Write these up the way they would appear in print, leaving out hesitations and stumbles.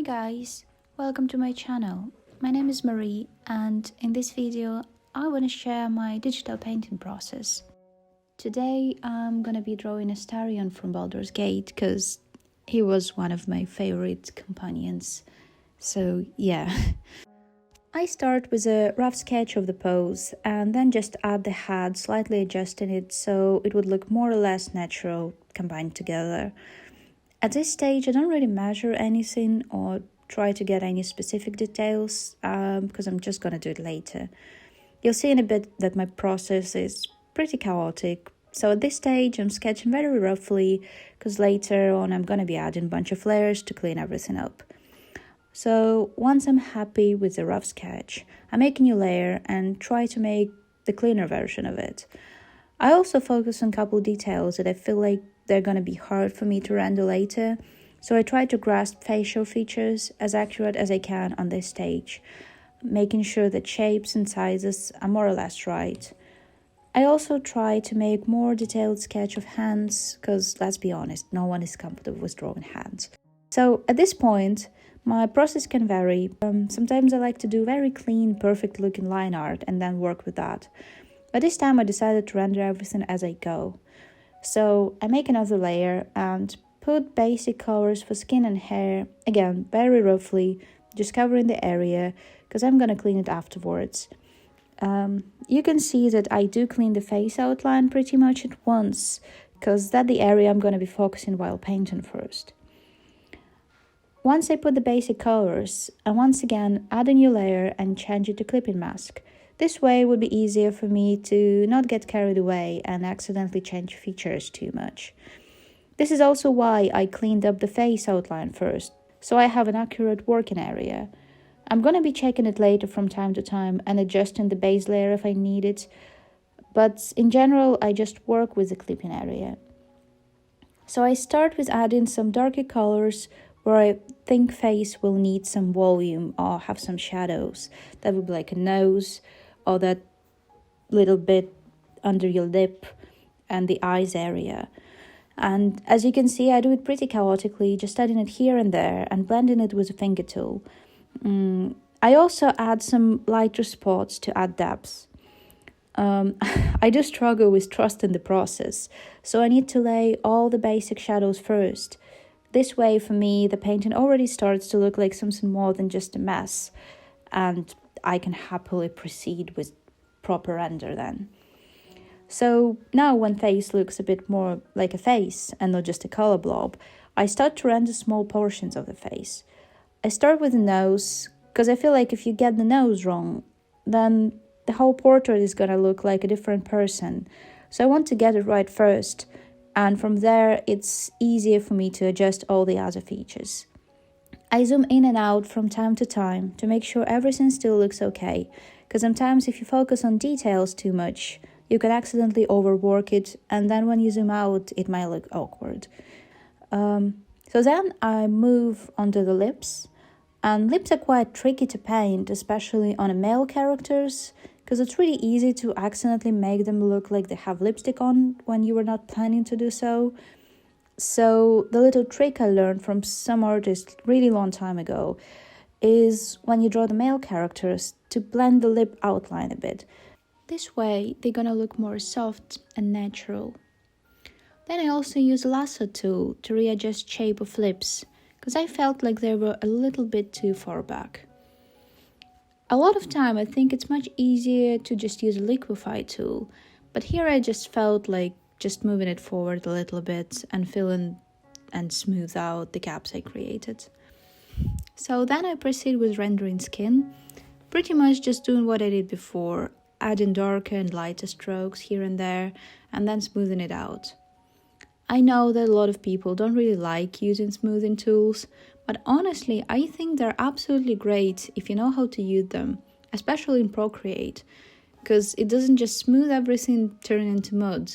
guys, welcome to my channel. My name is Marie and in this video I want to share my digital painting process. Today I'm gonna be drawing Astarion from Baldur's Gate because he was one of my favorite companions. So yeah. I start with a rough sketch of the pose and then just add the head, slightly adjusting it so it would look more or less natural combined together. At this stage, I don't really measure anything or try to get any specific details because I'm just going to do it later. You'll see in a bit that my process is pretty chaotic. So at this stage, I'm sketching very roughly because later on I'm going to be adding a bunch of layers to clean everything up. So once I'm happy with the rough sketch, I make a new layer and try to make the cleaner version of it. I also focus on a couple details that I feel like they're going to be hard for me to render later, so I try to grasp facial features as accurate as I can on this stage, making sure that shapes and sizes are more or less right. I also try to make more detailed sketch of hands, because let's be honest, no one is comfortable with drawing hands. So at this point, my process can vary. Sometimes I like to do very clean, perfect looking line art and then work with that. But this time I decided to render everything as I go. So I make another layer and put basic colors for skin and hair, again very roughly, just covering the area because I'm gonna clean it afterwards. You can see that I do clean the face outline pretty much at once because that's the area I'm gonna be focusing while painting first. Once I put the basic colors, I once again add a new layer and change it to clipping mask. This way it would be easier for me to not get carried away and accidentally change features too much. This is also why I cleaned up the face outline first, so I have an accurate working area. I'm gonna be checking it later from time to time and adjusting the base layer if I need it, but in general I just work with the clipping area. So I start with adding some darker colors where I think face will need some volume or have some shadows. That would be like a nose, or that little bit under your lip and the eyes area. And as you can see, I do it pretty chaotically, just adding it here and there and blending it with a finger tool. I also add some lighter spots to add depth. I do struggle with trusting the process, so I need to lay all the basic shadows first. This way, for me, the painting already starts to look like something more than just a mess, and I can happily proceed with proper render then. So now when face looks a bit more like a face and not just a color blob, I start to render small portions of the face. I start with the nose, because I feel like if you get the nose wrong, then the whole portrait is gonna look like a different person. So I want to get it right first, and from there it's easier for me to adjust all the other features. I zoom in and out from time to time to make sure everything still looks okay, because sometimes if you focus on details too much, you can accidentally overwork it, and then when you zoom out, it might look awkward. So then I move onto the lips, and lips are quite tricky to paint, especially on male characters, because it's really easy to accidentally make them look like they have lipstick on when you were not planning to do so. So the little trick I learned from some artists really long time ago is when you draw the male characters to blend the lip outline a bit. This way they're gonna look more soft and natural. Then I also use a lasso tool to readjust shape of lips because I felt like they were a little bit too far back. A lot of time I think it's much easier to just use a liquify tool, but here I just felt like just moving it forward a little bit and filling and smooth out the gaps I created. So then I proceed with rendering skin, pretty much just doing what I did before, adding darker and lighter strokes here and there, and then smoothing it out. I know that a lot of people don't really like using smoothing tools, but honestly I think they're absolutely great if you know how to use them, especially in Procreate, because it doesn't just smooth everything, turn into mud.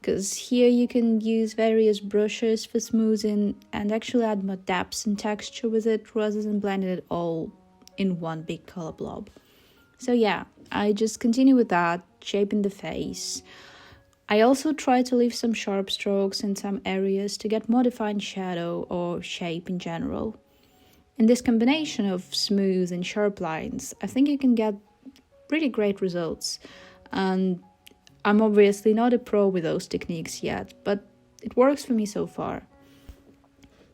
Because here you can use various brushes for smoothing and actually add more depth and texture with it rather than blending it all in one big color blob. So yeah, I just continue with that, shaping the face. I also try to leave some sharp strokes in some areas to get more defined shadow or shape in general. In this combination of smooth and sharp lines, I think you can get really great results. And I'm obviously not a pro with those techniques yet, but it works for me so far.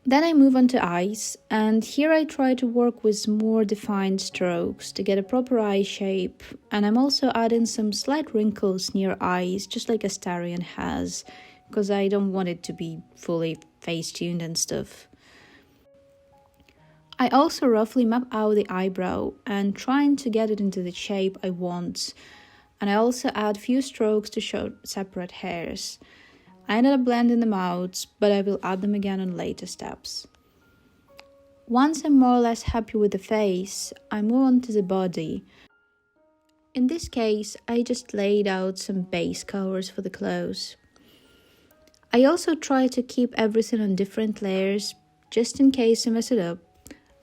Then I move on to eyes, and here I try to work with more defined strokes to get a proper eye shape, and I'm also adding some slight wrinkles near eyes, just like Astarion has, because I don't want it to be fully face-tuned and stuff. I also roughly map out the eyebrow and trying to get it into the shape I want, and I also add few strokes to show separate hairs. I ended up blending them out, but I will add them again on later steps. Once I'm more or less happy with the face, I move on to the body. In this case, I just laid out some base colors for the clothes. I also try to keep everything on different layers, just in case I mess it up,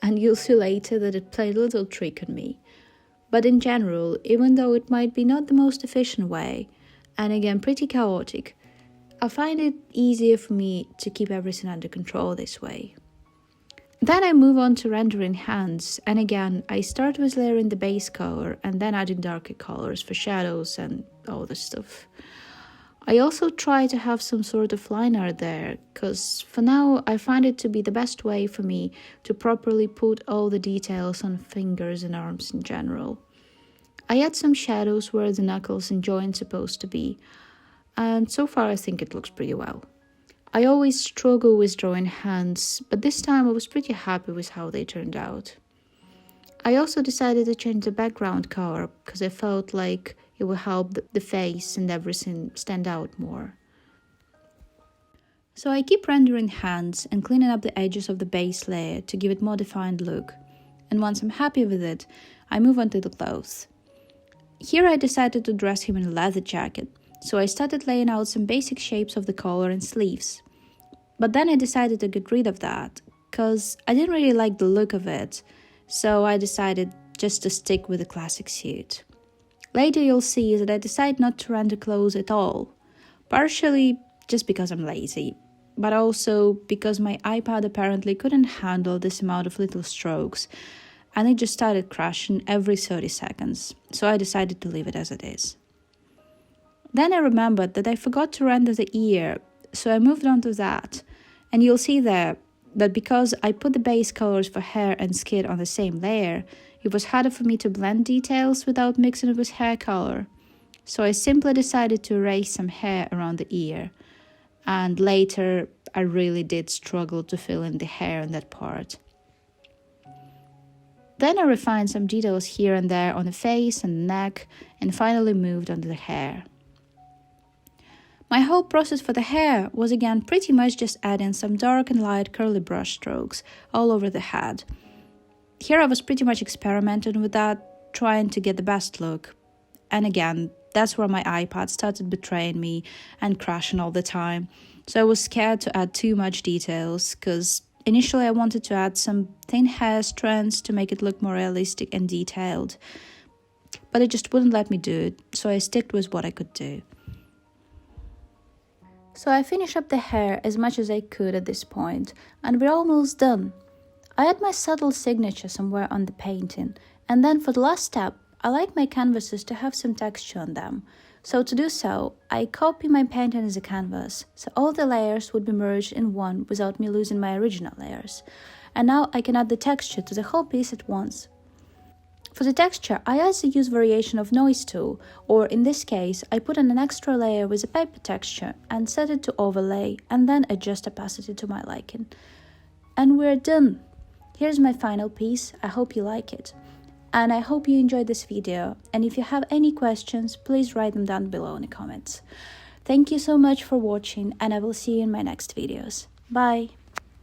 and you'll see later that it played a little trick on me. But in general, even though it might be not the most efficient way, and again pretty chaotic, I find it easier for me to keep everything under control this way. Then I move on to rendering hands, and again I start with layering the base color and then adding darker colors for shadows and all this stuff. I also try to have some sort of line art there, because for now I find it to be the best way for me to properly put all the details on fingers and arms in general. I add some shadows where the knuckles and joints are supposed to be, and so far I think it looks pretty well. I always struggle with drawing hands, but this time I was pretty happy with how they turned out. I also decided to change the background color because I felt like it will help the face and everything stand out more. So I keep rendering hands and cleaning up the edges of the base layer to give it more defined look, and once I'm happy with it, I move on to the clothes. Here I decided to dress him in a leather jacket, so I started laying out some basic shapes of the collar and sleeves. But then I decided to get rid of that, because I didn't really like the look of it, so I decided just to stick with the classic suit. Later you'll see that I decided not to render clothes at all, partially just because I'm lazy, but also because my iPad apparently couldn't handle this amount of little strokes, and it just started crashing every 30 seconds, so I decided to leave it as it is. Then I remembered that I forgot to render the ear, so I moved on to that, and you'll see there that because I put the base colors for hair and skin on the same layer, it was harder for me to blend details without mixing it with hair color. So I simply decided to erase some hair around the ear, and later I really did struggle to fill in the hair in that part. Then I refined some details here and there on the face and the neck, and finally moved on to the hair. My whole process for the hair was again pretty much just adding some dark and light curly brush strokes all over the head. Here I was pretty much experimenting with that, trying to get the best look. And again, that's where my iPad started betraying me and crashing all the time. So I was scared to add too much details, because initially I wanted to add some thin hair strands to make it look more realistic and detailed. But it just wouldn't let me do it, so I stuck with what I could do. So I finished up the hair as much as I could at this point, and we're almost done. I had my subtle signature somewhere on the painting, and then for the last step, I like my canvases to have some texture on them. So to do so, I copy my painting as a canvas, so all the layers would be merged in one without me losing my original layers. And now I can add the texture to the whole piece at once. For the texture, I either use variation of noise tool, or in this case, I put on an extra layer with a paper texture and set it to overlay, and then adjust opacity to my liking. And we're done! Here's my final piece. I hope you like it. And I hope you enjoyed this video, and if you have any questions, please write them down below in the comments. Thank you so much for watching, and I will see you in my next videos. Bye!